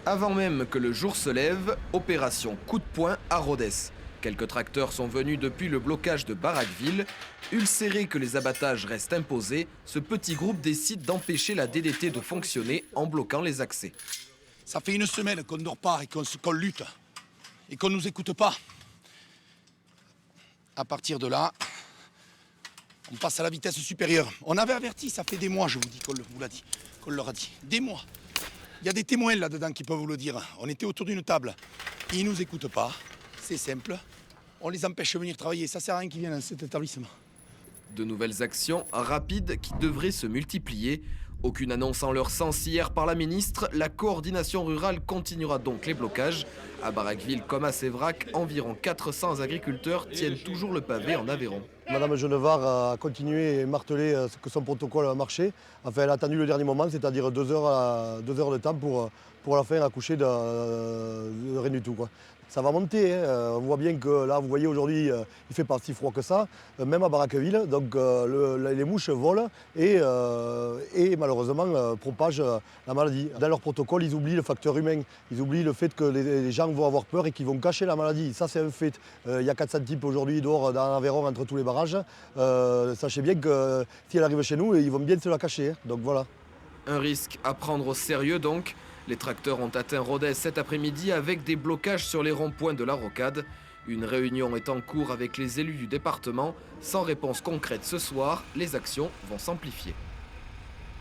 Avant même que le jour se lève, opération coup de poing à Rodez. Quelques tracteurs sont venus depuis le blocage de Barraqueville. Ulcéré que les abattages restent imposés, ce petit groupe décide d'empêcher la DDT de fonctionner en bloquant les accès. Ça fait une semaine qu'on ne dort pas et qu'on lutte et qu'on ne nous écoute pas. À partir de là, on passe à la vitesse supérieure. On avait averti, ça fait des mois, je vous dis, qu'on leur a dit. Des mois. Il y a des témoins là-dedans qui peuvent vous le dire. On était autour d'une table. Ils ne nous écoutent pas. C'est simple. On les empêche de venir travailler. Ça ne sert à rien qu'ils viennent dans cet établissement. De nouvelles actions rapides qui devraient se multiplier. Aucune annonce en leur sens hier par la ministre, la coordination rurale continuera donc les blocages. À Barraqueville comme à Sévrac, environ 400 agriculteurs tiennent toujours le pavé en Aveyron. Madame Genevard a continué et martelé que son protocole a marché. Enfin, elle a attendu le dernier moment, c'est-à-dire 2 heures de temps pour la fin accoucher de rien du tout, quoi. Ça va monter, hein. On voit bien que là, vous voyez aujourd'hui, il ne fait pas si froid que ça, même à Barraqueville. Donc les mouches volent et malheureusement propagent la maladie. Dans leur protocole, ils oublient le facteur humain. Ils oublient le fait que les gens vont avoir peur et qu'ils vont cacher la maladie. Ça, c'est un fait. Il y a 400 types aujourd'hui dehors dans l'Aveyron entre tous les barrages. Sachez bien que si elle arrive chez nous, ils vont bien se la cacher, hein. Donc voilà. Un risque à prendre au sérieux donc. Les tracteurs ont atteint Rodez cet après-midi avec des blocages sur les ronds-points de la rocade. Une réunion est en cours avec les élus du département. Sans réponse concrète ce soir, les actions vont s'amplifier.